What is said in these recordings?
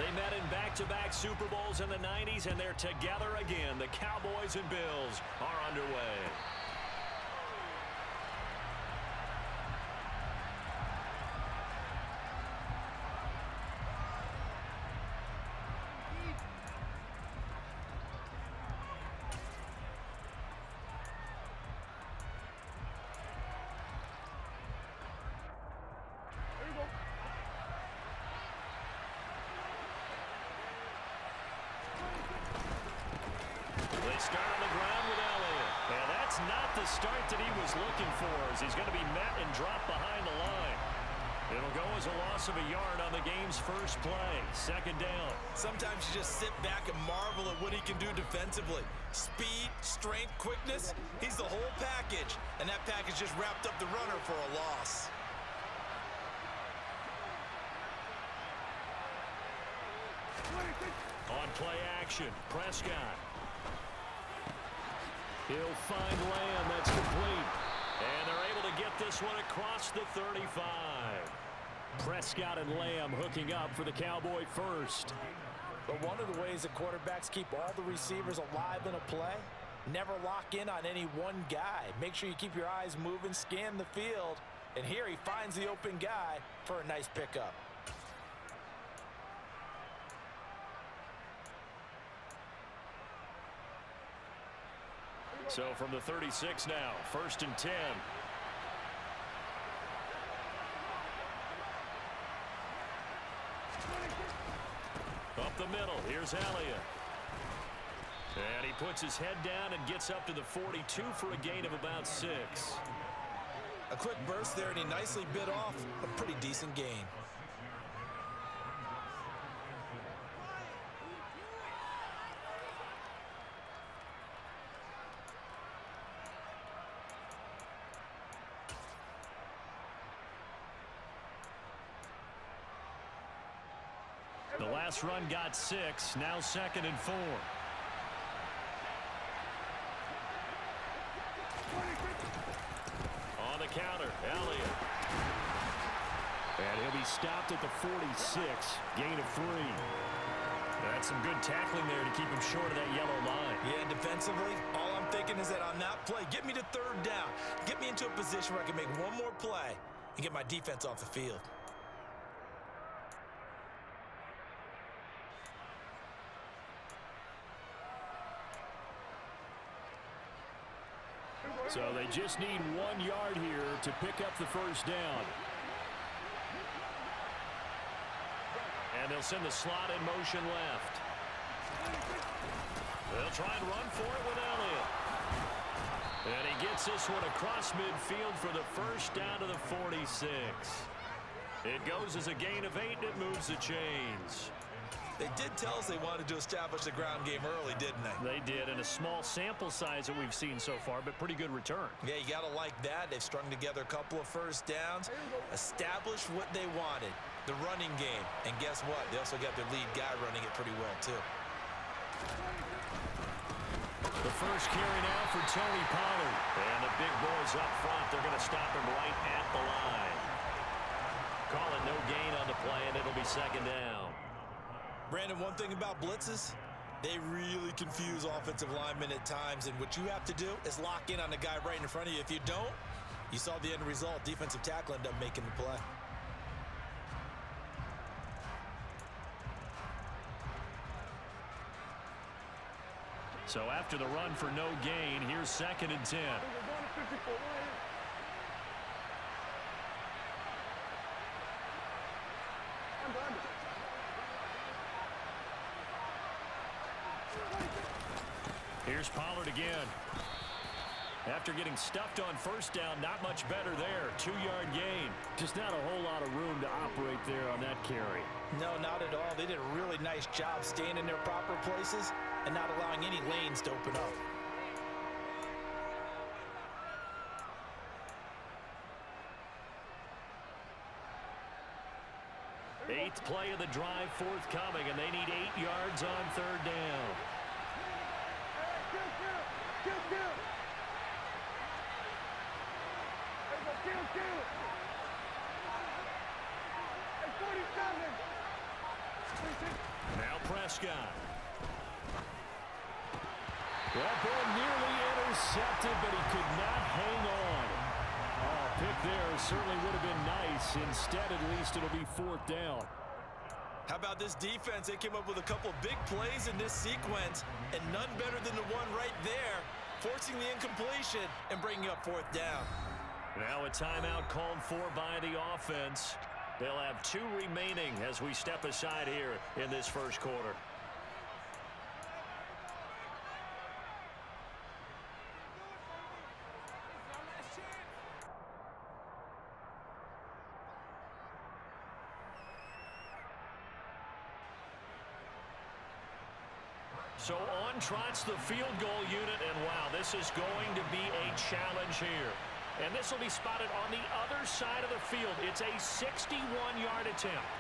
They met in back-to-back Super Bowls in the 90s, and they're together again. The Cowboys and Bills are underway. They start on the ground with Elliott. And that's not the start that he was looking for, as he's going to be met and dropped behind the line. It'll go as a loss of a yard on the game's first play. Second down. Sometimes you just sit back and marvel at what he can do defensively. Speed, strength, quickness, he's the whole package. And that package just wrapped up the runner for a loss. On play action, Prescott. He'll find Lamb. That's complete. And they're able to get this one across the 35. Prescott and Lamb hooking up for the Cowboy first. But one of the ways that quarterbacks keep all the receivers alive in a play, never lock in on any one guy. Make sure you keep your eyes moving, scan the field. And here he finds the open guy for a nice pickup. So from the 36 now, 1st and 10. Up the middle, here's Elliott. And he puts his head down and gets up to the 42 for a gain of about 6. A quick burst there, and he nicely bit off a pretty decent gain. The last run got 6, now 2nd and 4. On the counter, Elliott. And he'll be stopped at the 46, gain of 3. That's some good tackling there to keep him short of that yellow line. Yeah, defensively, all I'm thinking is that on that play, get me to 3rd down. Get me into a position where I can make one more play and get my defense off the field. So they just need 1 yard here to pick up the first down. And they'll send the slot in motion left. They'll try and run for it with Elliott. And he gets this one across midfield for the first down to the 46. It goes as a gain of 8, and it moves the chains. They did tell us they wanted to establish the ground game early, didn't they? They did, and a small sample size that we've seen so far, but pretty good return. Yeah, you got to like that. They've strung together a couple of first downs, established what they wanted, the running game. And guess what? They also got their lead guy running it pretty well, too. The first carry now for Tony Pollard. And the big boys up front, they're going to stop him right at the line. Call it no gain on the play, and it'll be 2nd down. Brandon, one thing about blitzes, they really confuse offensive linemen at times, and what you have to do is lock in on the guy right in front of you. If you don't, you saw the end result. Defensive tackle ended up making the play. So after the run for no gain, here's 2nd and 10. Here's Pollard again. After getting stuffed on first down, not much better there. 2-yard gain. Just not a whole lot of room to operate there on that carry. No, not at all. They did a really nice job staying in their proper places and not allowing any lanes to open up. 8th play of the drive forthcoming, and they need 8 yards on 3rd down. Now Prescott. That ball nearly intercepted, but he could not hang on. Oh, pick there certainly would have been nice. Instead, at least it'll be 4th down. How about this defense? They came up with a couple of big plays in this sequence, and none better than the one right there, forcing the incompletion and bringing up 4th down. Now a timeout called for by the offense. They'll have 2 remaining as we step aside here in this first quarter. So on trots the field goal unit, and wow, this is going to be a challenge here. And this will be spotted on the other side of the field. It's a 61-yard attempt.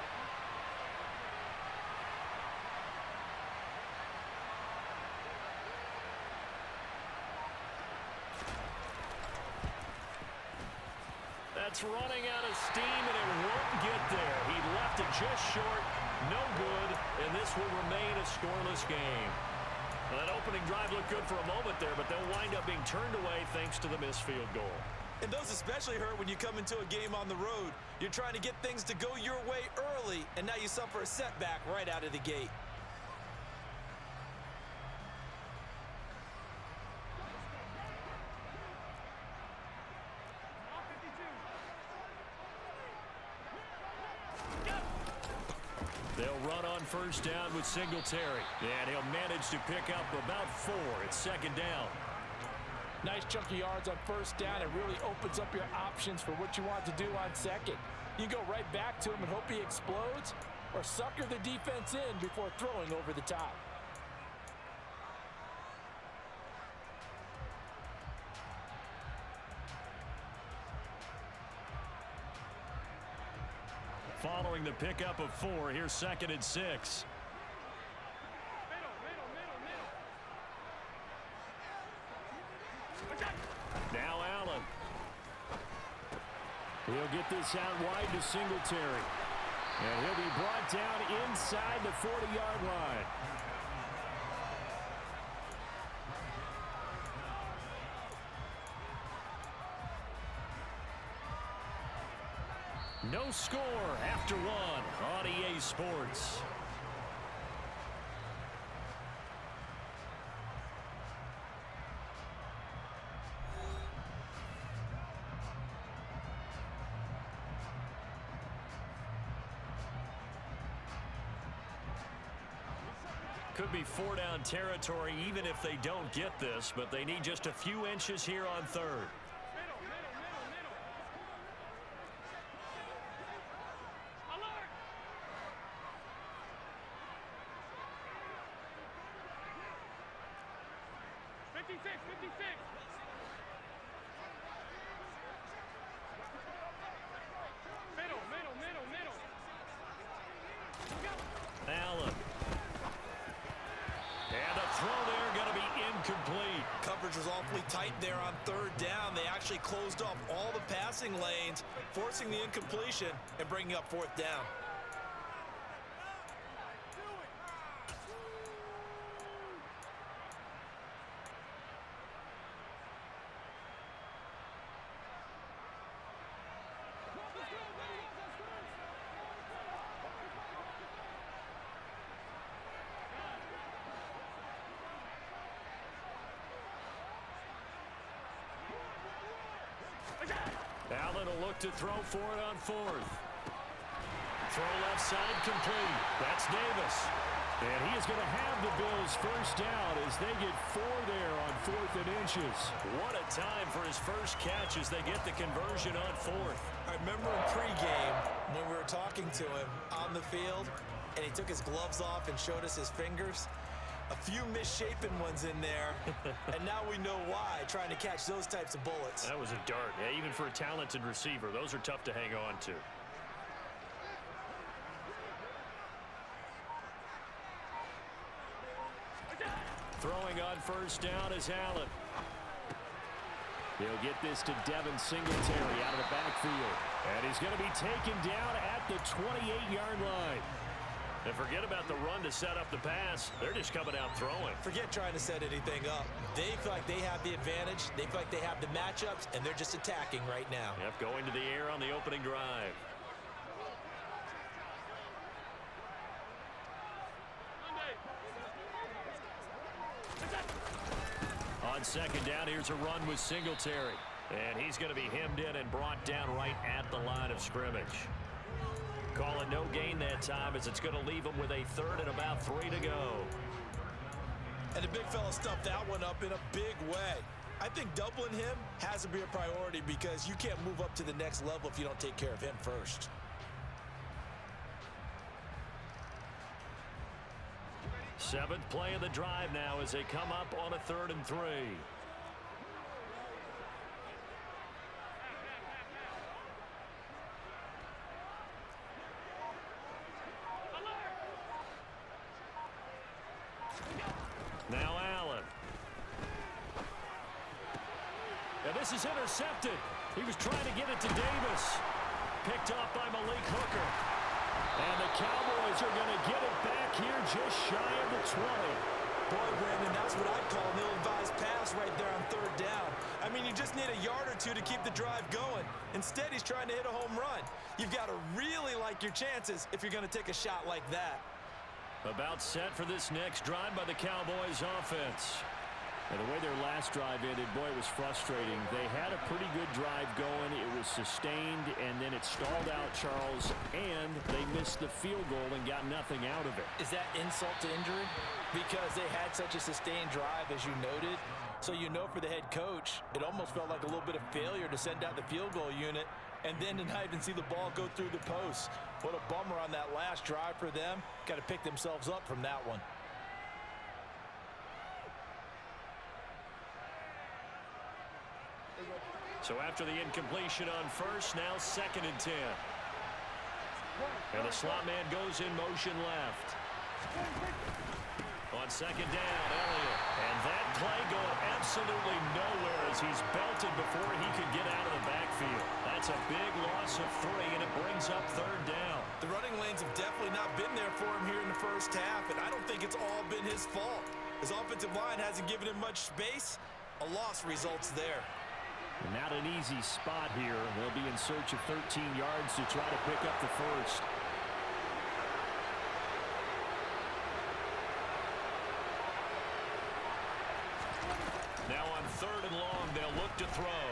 That's running out of steam, and it won't get there. He left it just short, no good, and this will remain a scoreless game. Well, that opening drive looked good for a moment there, but they'll wind up being turned away thanks to the missed field goal. And those especially hurt when you come into a game on the road. You're trying to get things to go your way early, and now you suffer a setback right out of the gate. They'll run on first down with Singletary. And he'll manage to pick up about 4. It's 2nd down. Nice chunky yards on first down. It really opens up your options for what you want to do on second. You go right back to him and hope he explodes, or sucker the defense in before throwing over the top. Following the pickup of 4, here's 2nd and 6. Now Allen. He'll get this out wide to Singletary. And he'll be brought down inside the 40-yard line. No score after 1 on EA Sports. Could be 4-down territory even if they don't get this, but they need just a few inches here on 3rd. Allen. And a throw there going to be incomplete. Coverage was awfully tight there on 3rd down. They actually closed off all the passing lanes, forcing the incompletion and bringing up 4th down. Allen will look to throw for it on 4th. Throw left side complete. That's Davis. And he is going to have the Bills first down as they get 4 there on 4th and inches. What a time for his first catch as they get the conversion on 4th. I remember in pregame when we were talking to him on the field and he took his gloves off and showed us his fingers. A few misshapen ones in there, and now we know why, trying to catch those types of bullets. That was a dart. Yeah, even for a talented receiver, those are tough to hang on to. Throwing on first down is Allen. He'll get this to Devin Singletary out of the backfield. And he's going to be taken down at the 28-yard line. And forget about the run to set up the pass. They're just coming out throwing. Forget trying to set anything up. They feel like they have the advantage. They feel like they have the matchups, and they're just attacking right now. Yep, going to the air on the opening drive. On second down, here's a run with Singletary. And he's going to be hemmed in and brought down right at the line of scrimmage. Calling no gain that time as it's going to leave him with a third and about 3 to go. And the big fella stuffed that one up in a big way. I think doubling him has to be a priority because you can't move up to the next level if you don't take care of him first. Seventh play of the drive now as they come up on a 3rd and 3. Now Allen. And this is intercepted. He was trying to get it to Davis. Picked off by Malik Hooker. And the Cowboys are going to get it back here just shy of the 20. Boy, Brandon, that's what I'd call an ill-advised pass right there on 3rd down. I mean, you just need a yard or two to keep the drive going. Instead, he's trying to hit a home run. You've got to really like your chances if you're going to take a shot like that. About set for this next drive by the Cowboys offense. And the way their last drive ended, boy, it was frustrating. They had a pretty good drive going. It was sustained, and then it stalled out, Charles, and they missed the field goal and got nothing out of it. Is that insult to injury? Because they had such a sustained drive, as you noted. So you know for the head coach, it almost felt like a little bit of failure to send out the field goal unit and then to not even see the ball go through the post. What a bummer on that last drive for them. Got to pick themselves up from that one. So after the incompletion on first, now 2nd and 10. And the slot man goes in motion left. On 2nd down, Elliott. And that play going absolutely nowhere as he's belted before he could get out of the backfield. That's a big loss of 3, and it brings up 3rd down. The running lanes have definitely not been there for him here in the first half, and I don't think it's all been his fault. His offensive line hasn't given him much space. A loss results there. Not an easy spot here. They'll be in search of 13 yards to try to pick up the first. Now on 3rd and long, they'll look to throw.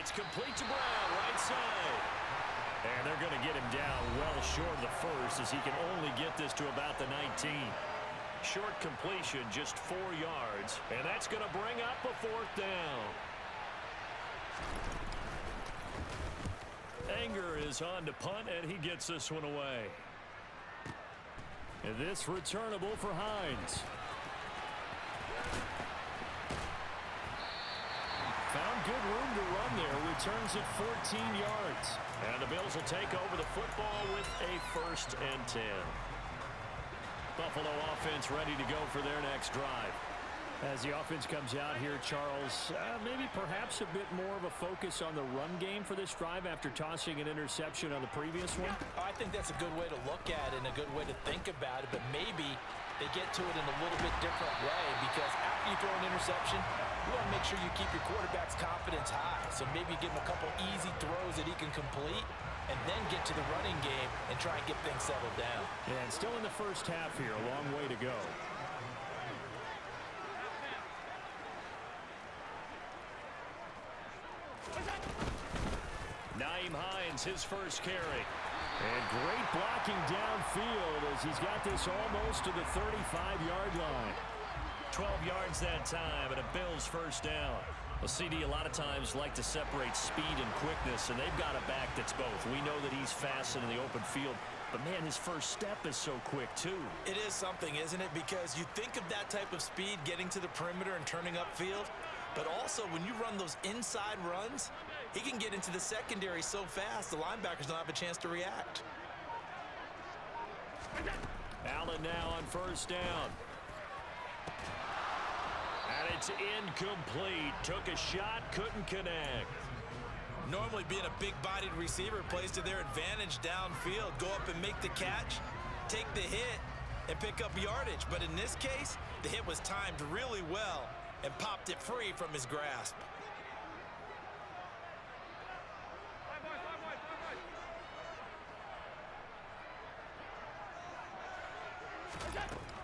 It's complete to Brown, right side. And they're going to get him down well short of the first as he can only get this to about the 19. Short completion, just 4 yards, and that's going to bring up a 4th down. Anger is on to punt, and he gets this one away. And this returnable for Hines. Found good room to run there, returns it 14 yards. And the Bills will take over the football with a 1st and 10. Buffalo offense ready to go for their next drive. As the offense comes out here, Charles, maybe perhaps a bit more of a focus on the run game for this drive after tossing an interception on the previous one? I think that's a good way to look at it and a good way to think about it, but maybe they get to it in a little bit different way because after you throw an interception, you want to make sure you keep your quarterback's confidence high. So maybe give him a couple easy throws that he can complete and then get to the running game and try and get things settled down. Yeah, and still in the first half here, a long way to go. Nyheim Hines, his first carry. And great blocking downfield as he's got this almost to the 35-yard line. 12 yards that time and a Bills first down. Well, CD a lot of times like to separate speed and quickness, and they've got a back that's both. We know that he's fast in the open field, but man, his first step is so quick too. It is something, isn't it? Because you think of that type of speed getting to the perimeter and turning upfield, but also when you run those inside runs, he can get into the secondary so fast the linebackers don't have a chance to react. Allen now on first down. And it's incomplete. Took a shot, couldn't connect. Normally being a big-bodied receiver plays to their advantage downfield. Go up and make the catch, take the hit, and pick up yardage. But in this case, the hit was timed really well and popped it free from his grasp.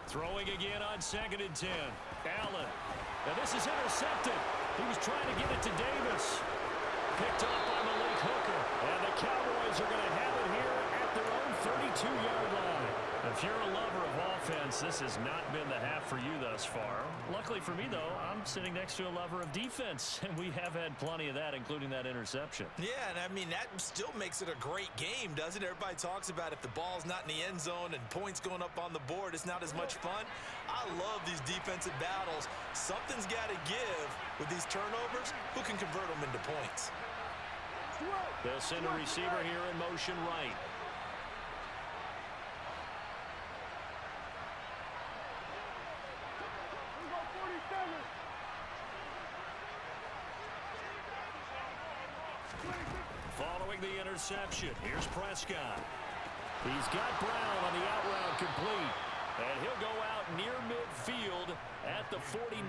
Throwing again on 2nd and 10. Allen. And this is intercepted. He was trying to get it to Davis. Picked off by Malik Hooker. And the Cowboys are going to have it here at their own 32-yard line. If you're a lover of offense, this has not been the half for you thus far. Luckily for me, though, I'm sitting next to a lover of defense, and we have had plenty of that, including that interception. Yeah, and I mean, that still makes it a great game, doesn't it? Everybody talks about if the ball's not in the end zone and points going up on the board, it's not as much fun. I love these defensive battles. Something's got to give with these turnovers. Who can convert them into points? They'll send a receiver here in motion right. Following the interception, here's Prescott. He's got Brown on the out route complete. And he'll go out near midfield at the 49.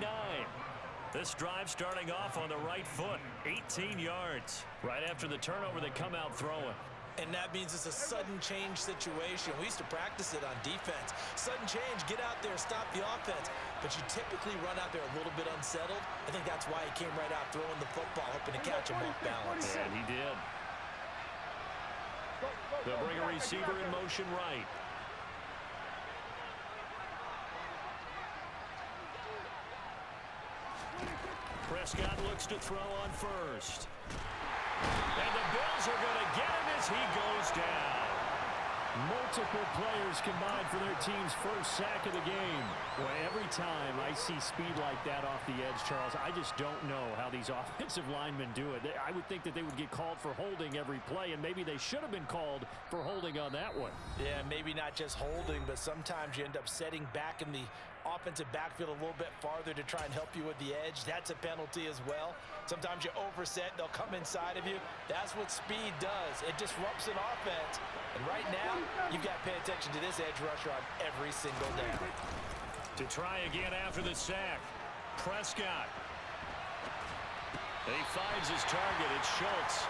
This drive starting off on the right foot, 18 yards. Right after the turnover, they come out throwing. And that means it's a sudden change situation. We used to practice it on defense. Sudden change, get out there, stop the offense. But you typically run out there a little bit unsettled. I think that's why he came right out throwing the football, hoping to catch him off balance. And he did. They'll bring a receiver in motion right. Prescott looks to throw on first. And the Bills are going to get him as he goes down. Multiple players combined for their team's first sack of the game. Well, every time I see speed like that off the edge, Charles, I just don't know how these offensive linemen do it. I would think that they would get called for holding every play, and maybe they should have been called for holding on that one. Yeah, maybe not just holding, but sometimes you end up setting back in the offensive backfield a little bit farther to try and help you with the edge. That's a penalty as well. Sometimes you overset, they'll come inside of you. That's what speed does. It disrupts an offense. And right now, you've got to pay attention to this edge rusher on every single down. To try again after the sack, Prescott. He finds his target. It's Schultz.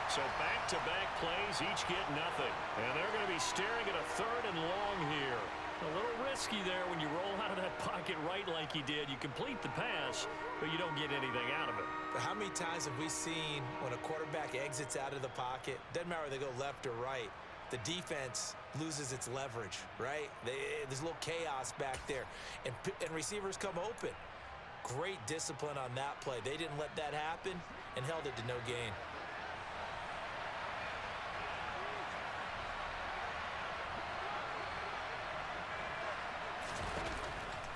So back-to-back plays, each get nothing. And they're going to be staring at a 3rd and long here. A little risky there when you roll out of that pocket right like he did. You complete the pass, but you don't get anything out of it. But how many times have we seen when a quarterback exits out of the pocket, doesn't matter whether they go left or right, the defense loses its leverage, right? There's a little chaos back there, and receivers come open. Great discipline on that play. They didn't let that happen and held it to no gain.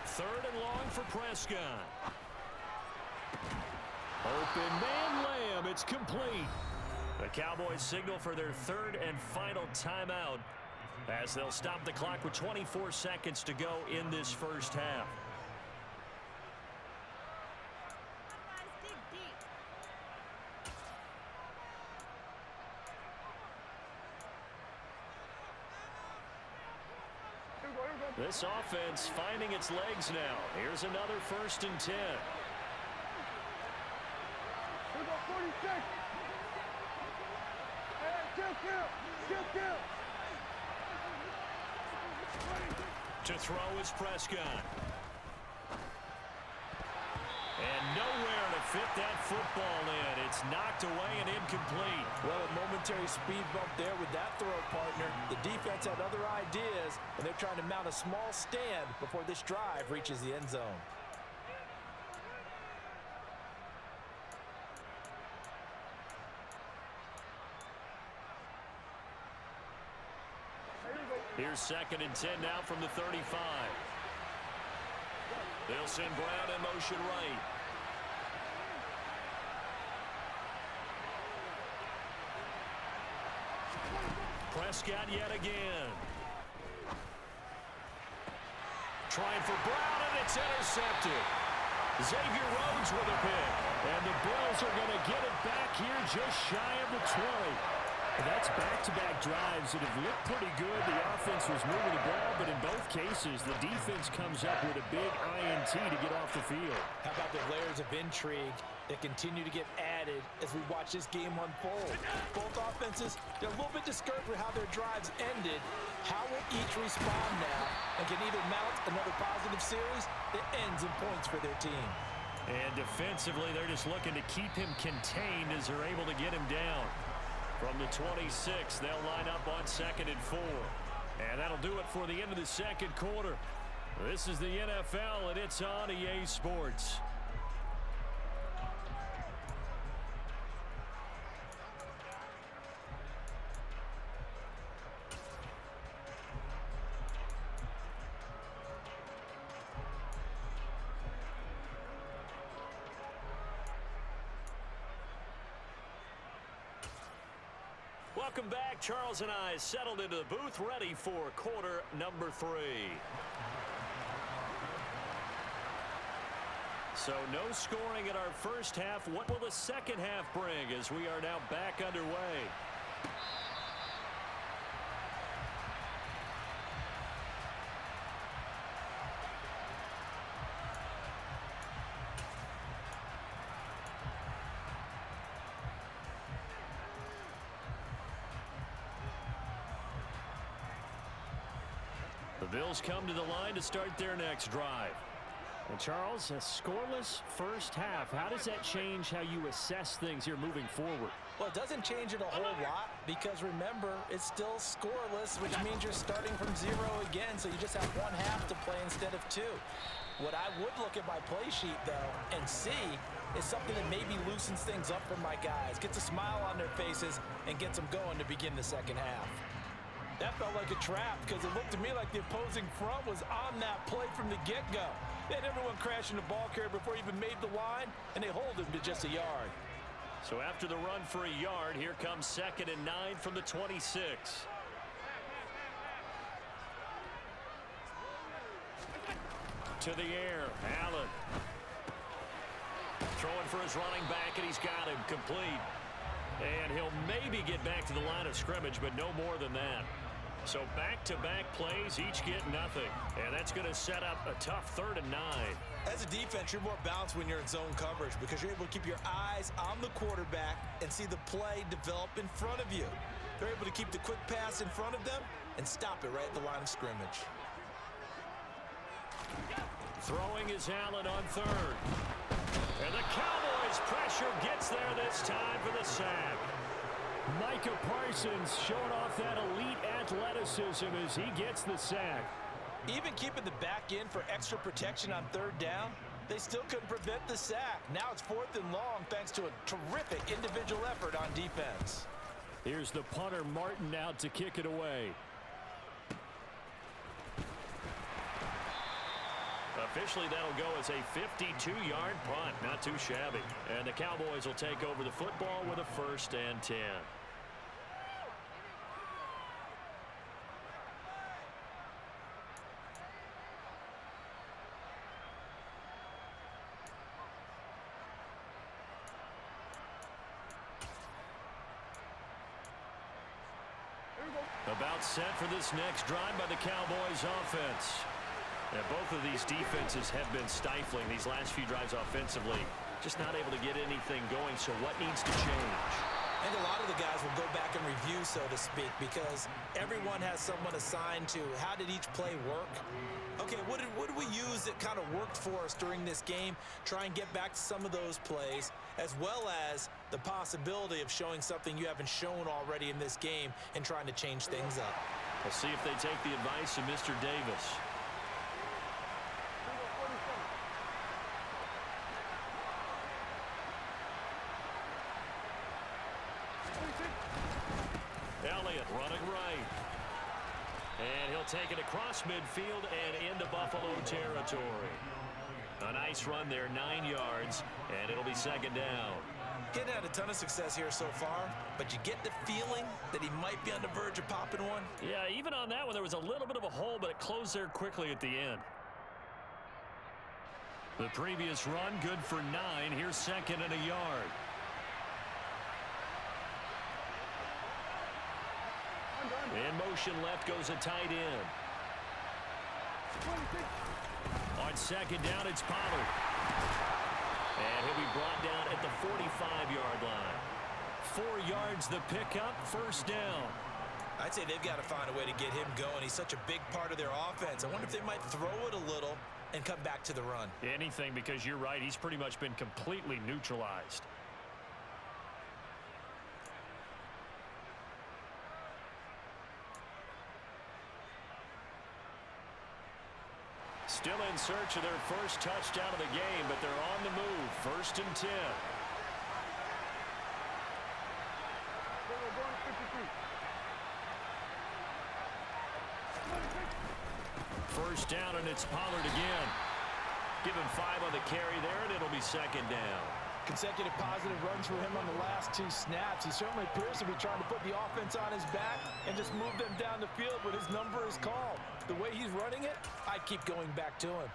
Third and long for Prescott. Open man Lamb. It's complete. The Cowboys signal for their 3rd and final timeout as they'll stop the clock with 24 seconds to go in this first half. This offense finding its legs now. Here's another 1st and 10. To throw is Prescott. And nowhere to fit that football in. It's knocked away and incomplete. Well, a momentary speed bump there with that throw, partner. The defense had other ideas, and they're trying to mount a small stand before this drive reaches the end zone. Here's 2nd and 10 now from the 35. They'll send Brown in motion right. Prescott yet again. Trying for Brown, and it's intercepted. Xavier Rhodes with a pick. And the Bills are going to get it back here just shy of the 20. And that's back-to-back drives that have looked pretty good. The offense was moving the ball, but in both cases, the defense comes up with a big INT to get off the field. How about the layers of intrigue that continue to get added as we watch this game unfold? Both offenses, they're a little bit discouraged with how their drives ended. How will each respond now and can either mount another positive series that ends in points for their team? And defensively, they're just looking to keep him contained as they're able to get him down. From the 26, they'll line up on 2nd and 4. And that'll do it for the end of the second quarter. This is the NFL, and it's on EA Sports. Welcome back. Charles and I settled into the booth, ready for quarter number 3. So no scoring in our first half. What will the second half bring as we are now back underway? The Bills come to the line to start their next drive. And Charles, a scoreless first half. How does that change how you assess things here moving forward? Well, it doesn't change it a whole lot because, remember, it's still scoreless, which means you're starting from 0 again, so you just have one half to play instead of 2. What I would look at my play sheet, though, and see is something that maybe loosens things up for my guys, gets a smile on their faces, and gets them going to begin the second half. That felt like a trap because it looked to me like the opposing front was on that play from the get-go. They had everyone crashing the ball carrier before he even made the line, and they hold him to just a yard. So after the run for a yard, here comes 2nd and 9 from the 26. To the air, Allen. Throwing for his running back, and he's got him complete. And he'll maybe get back to the line of scrimmage, but no more than that. So back-to-back plays, each get nothing. And that's going to set up a tough 3rd and 9. As a defense, you're more balanced when you're in zone coverage because you're able to keep your eyes on the quarterback and see the play develop in front of you. They're able to keep the quick pass in front of them and stop it right at the line of scrimmage. Throwing is Allen on 3rd. And the Cowboys pressure gets there this time for the sack. Micah Parsons showing off that elite athleticism as he gets the sack. Even keeping the back in for extra protection on 3rd down, they still couldn't prevent the sack. Now it's 4th and long thanks to a terrific individual effort on defense. Here's the punter Martin out to kick it away. Officially, that'll go as a 52-yard punt. Not too shabby. And the Cowboys will take over the football with a 1st and 10. About set for this next drive by the Cowboys offense. And both of these defenses have been stifling these last few drives offensively. Just not able to get anything going, so what needs to change? I think a lot of the guys will go back and review, so to speak, because everyone has someone assigned to how did each play work. Okay, what did we use that kind of worked for us during this game? Try and get back to some of those plays, as well as the possibility of showing something you haven't shown already in this game and trying to change things up. We'll see if they take the advice of Mr. Davis. Elliott running right. And he'll take it across midfield and into Buffalo territory. A nice run there, 9 yards, and it'll be 2nd down. Getting had a ton of success here so far, but you get the feeling that he might be on the verge of popping one. Yeah, even on that one, there was a little bit of a hole, but it closed there quickly at the end. The previous run good for 9. Here's second and a yard. In motion left goes a tight end. On second down, it's Pollard. And he'll be brought down at the 45-yard line. 4 yards the pickup, first down. I'd say they've got to find a way to get him going. He's such a big part of their offense. I wonder if they might throw it a little and come back to the run. Anything, because you're right. He's pretty much been completely neutralized. Still in search of their first touchdown of the game, but they're on the move. First and 10. First down, and it's Pollard again. Give him 5 on the carry there, and it'll be second down. Consecutive positive runs for him on the last 2 snaps. He certainly appears to be trying to put the offense on his back and just move them down the field when his number is called. The way he's running it, I keep going back to him.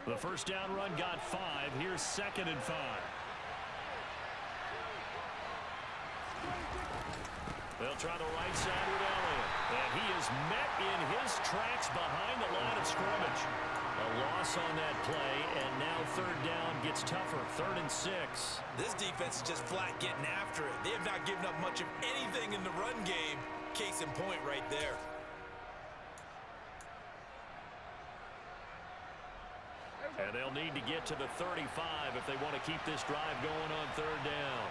The first down run got 5. Here's second and 5. They'll try the right side with Elliott. And he is met in his tracks behind the line of scrimmage. A loss on that play, and now third down gets tougher. 3rd and 6. This defense is just flat getting after it. They have not given up much of anything in the run game. Case in point right there. And they'll need to get to the 35 if they want to keep this drive going on third down.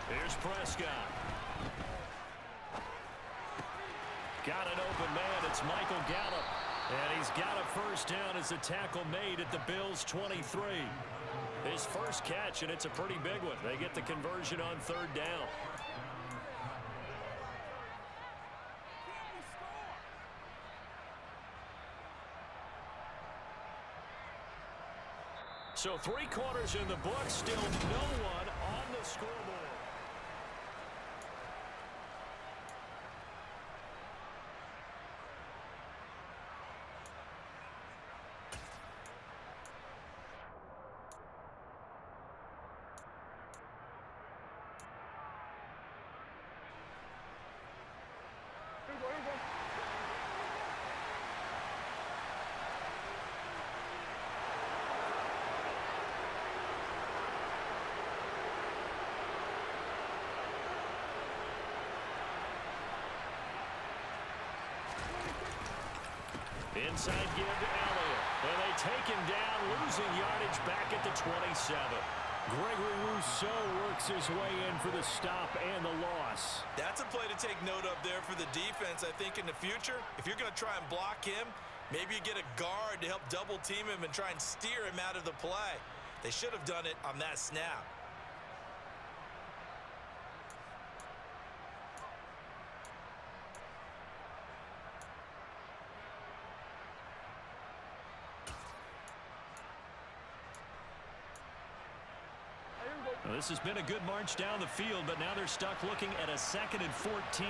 Here's Prescott. Got an open man. It's Michael Gallup. And he's got a first down as a tackle made at the Bills' 23. His first catch, and it's a pretty big one. They get the conversion on third down. So 3 quarters in the book, still no one on the scoreboard. Inside give to Elliott. And they take him down, losing yardage back at the 27. Gregory Rousseau works his way in for the stop and the loss. That's a play to take note of there for the defense. I think in the future, if you're going to try and block him, maybe you get a guard to help double team him and try and steer him out of the play. They should have done it on that snap. Well, this has been a good march down the field, but now they're stuck looking at a 2nd and 14.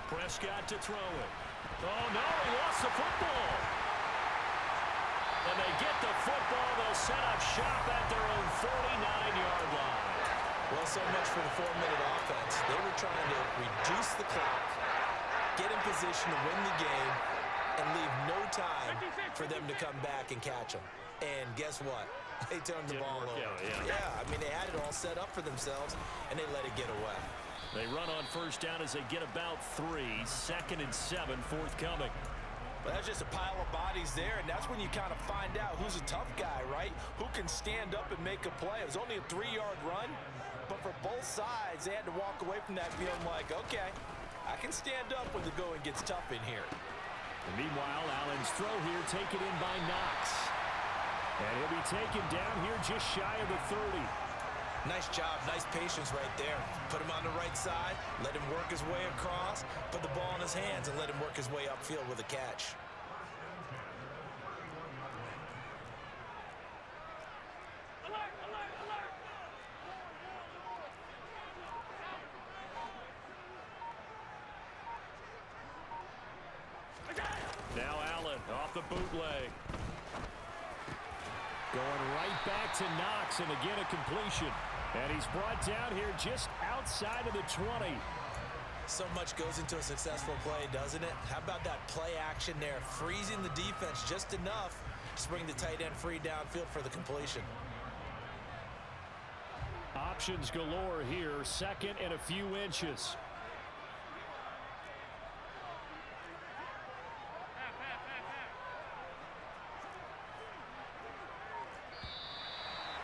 Prescott to throw it. Oh, no, he lost the football. And they get the football. They'll set up shop at their own 49-yard line. Well, so much for the 4-minute offense. They were trying to reduce the clock, get in position to win the game, and leave no time for them to come back and catch them. And guess what? They turned the ball over. Yeah, I mean, they had it all set up for themselves, and they let it get away. They run on first down as they get about 3. 2nd and 7 forthcoming. But that's just a pile of bodies there, and that's when you kind of find out who's a tough guy, right? Who can stand up and make a play. It was only a 3-yard run, but for both sides, they had to walk away from that feeling like, okay, I can stand up when the going gets tough in here. And meanwhile, Allen's throw here taken in by Knox. And he'll be taken down here just shy of the 30. Nice job, nice patience right there. Put him on the right side, let him work his way across, put the ball in his hands, and let him work his way upfield with a catch. Now Allen off the bootleg. Going right back to Knox, and again a completion. And he's brought down here just outside of the 20. So much goes into a successful play, doesn't it? How about that play action there, freezing the defense just enough to bring the tight end free downfield for the completion. Options galore here, second and a few inches.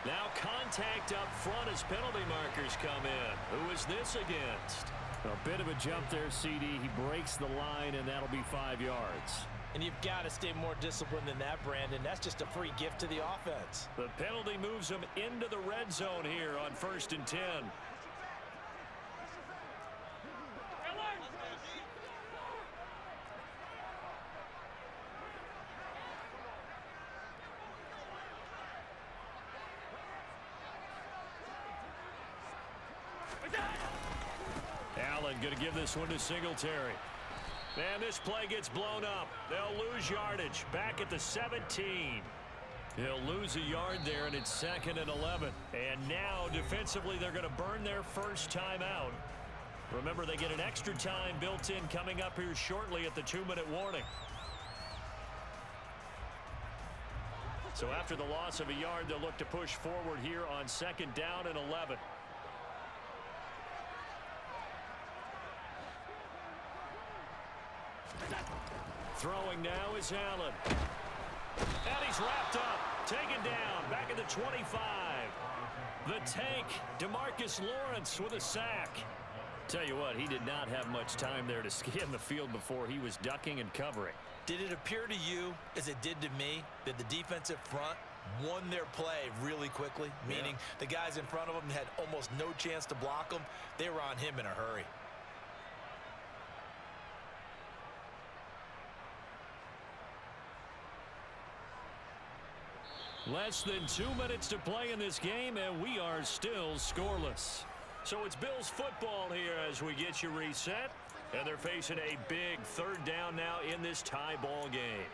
Now contact up front as penalty markers come in. Who is this against? A bit of a jump there, CD. He breaks the line, and that'll be 5 yards. And you've got to stay more disciplined than that, Brandon. That's just a free gift to the offense. The penalty moves them into the red zone here on 1st and 10. Allen going to give this one to Singletary. And this play gets blown up. They'll lose yardage back at the 17. He'll lose a yard there, and it's 2nd and 11. And now, defensively, they're going to burn their first time out. Remember, they get an extra time built in coming up here shortly at the 2-minute warning. So after the loss of a yard, they'll look to push forward here on 2nd down and 11. Throwing now is Allen. And he's wrapped up, taken down, back at the 25. The tank, DeMarcus Lawrence with a sack. Tell you what, he did not have much time there to scan the field before he was ducking and covering. Did it appear to you, as it did to me, that the defensive front won their play really quickly? Meaning the guys in front of them had almost no chance to block them. They were on him in a hurry. Less than 2 minutes to play in this game, and we are still scoreless. So it's Bills football here as we get you reset. And they're facing a big 3rd down now in this tie ball game.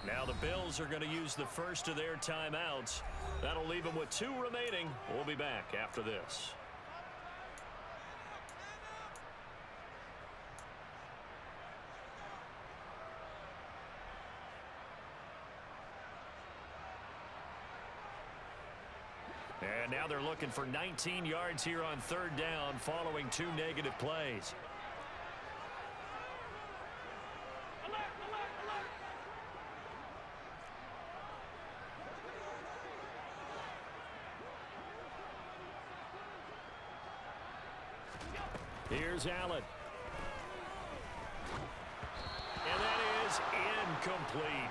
Now the Bills are going to use the first of their timeouts. That'll leave them with 2 remaining. We'll be back after this. And now they're looking for 19 yards here on 3rd down following 2 negative plays. Here's Allen. And that is incomplete.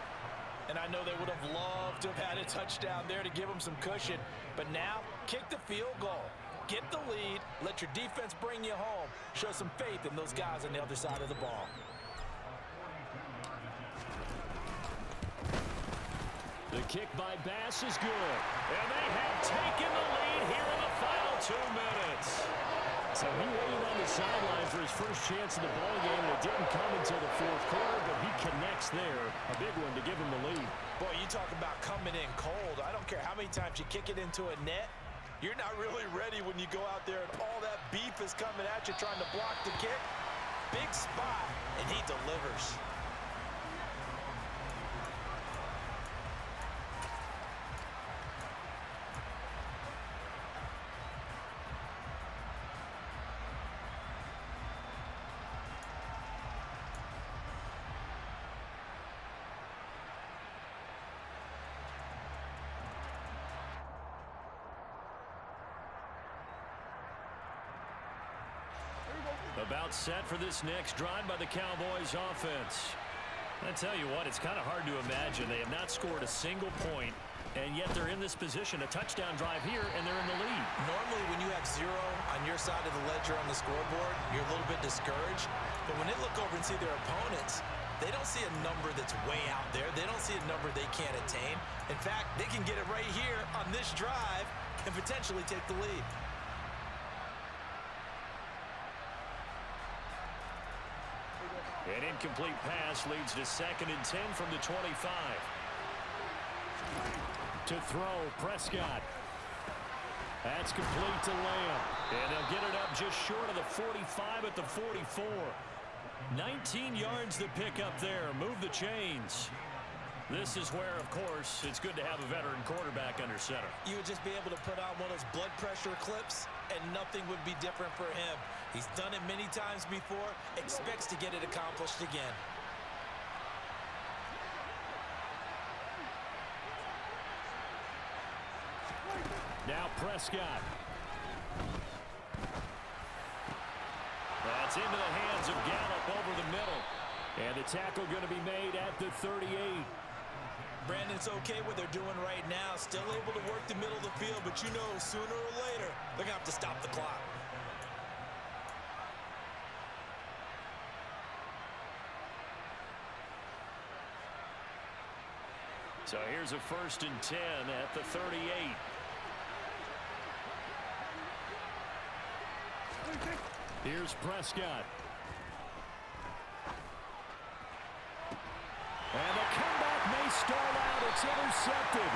And I know they would have loved to have had a touchdown there to give them some cushion. But now, kick the field goal. Get the lead. Let your defense bring you home. Show some faith in those guys on the other side of the ball. The kick by Bass is good. And they have taken the lead here in the final 2 minutes. So he waited on the sideline for his first chance in the ball game, and it didn't come until the 4th quarter, but he connects there. A big one to give him the lead. Boy, you talk about coming in cold. I don't care how many times you kick it into a net. You're not really ready when you go out there and all that beef is coming at you trying to block the kick. big spot, and he delivers. About set for this next drive by the Cowboys offense. I tell you what, it's kind of hard to imagine. They have not scored a single point, and yet they're in this position. A touchdown drive here, and they're in the lead. Normally, when you have 0 on your side of the ledger on the scoreboard, you're a little bit discouraged. But when they look over and see their opponents, they don't see a number that's way out there. They don't see a number they can't attain. In fact, they can get it right here on this drive and potentially take the lead. An incomplete pass leads to 2nd and 10 from the 25. To throw, Prescott. That's complete to Lamb. And they'll get it up just short of the 45 at the 44. 19 yards to pick up there. Move the chains. This is where, of course, it's good to have a veteran quarterback under center. You would just be able to put on one of those blood pressure clips, and nothing would be different for him. He's done it many times before, expects to get it accomplished again. Now Prescott. That's into the hands of Gallup over the middle. And the tackle going to be made at the 38. Brandon's okay what they're doing right now. Still able to work the middle of the field, but you know sooner or later they're going to have to stop the clock. So here's a 1st and 10 at the 38. Here's Prescott. And the comeback may stall out. It's intercepted.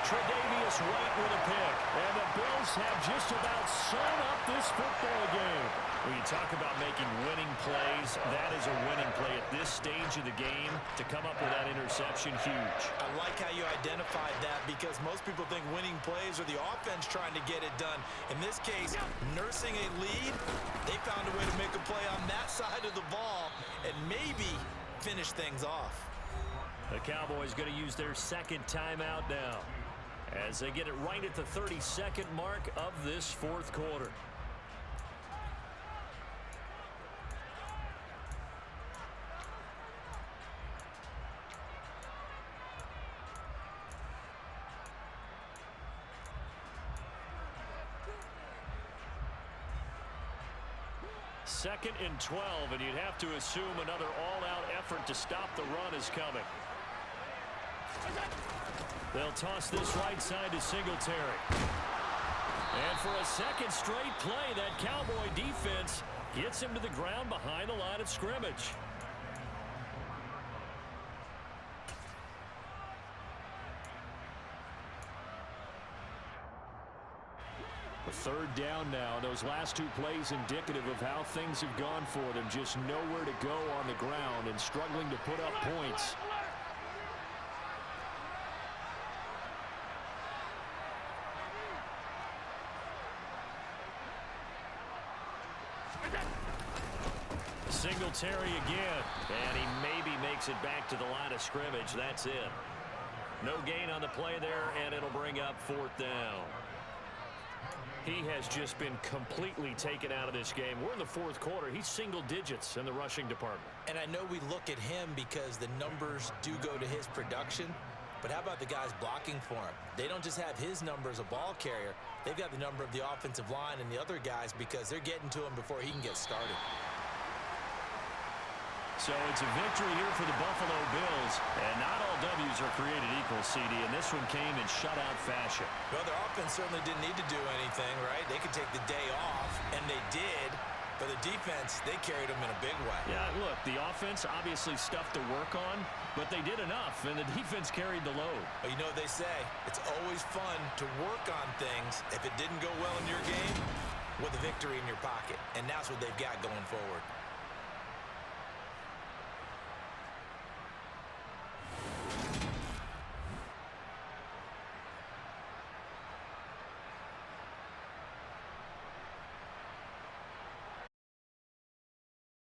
Tre'Davious White with a pick. And the Bills have just about sewn up this football game. When you talk about making winning plays, that is a winning play at this stage of the game. To come up with that interception, huge. I like how you identified that because most people think winning plays are the offense trying to get it done. In this case, nursing a lead, they found a way to make a play on that side of the ball and maybe finish things off. The Cowboys going to use their 2nd timeout now as they get it right at the 32nd mark of this 4th quarter. Second and 12, and you'd have to assume another all-out effort to stop the run is coming. They'll toss this right side to Singletary. And for a 2nd straight play, that Cowboy defense gets him to the ground behind the line of scrimmage. A 3rd down now. Those last 2 plays indicative of how things have gone for them. Just nowhere to go on the ground and struggling to put up points. Singletary again, and he maybe makes it back to the line of scrimmage. That's it. No gain on the play there, and it'll bring up 4th down. He has just been completely taken out of this game. We're in the 4th quarter. He's single digits in the rushing department. And I know we look at him because the numbers do go to his production, but how about the guys blocking for him? They don't just have his number as a ball carrier. They've got the number of the offensive line and the other guys because they're getting to him before he can get started. So it's a victory here for the Buffalo Bills, and not all W's are created equal, CD, and this one came in shutout fashion. Well, their offense certainly didn't need to do anything, right? They could take the day off, and they did. But the defense, they carried them in a big way. Yeah, look, the offense obviously stuff to work on, but they did enough, and the defense carried the load. But you know what they say, it's always fun to work on things if it didn't go well in your game with a victory in your pocket, and that's what they've got going forward.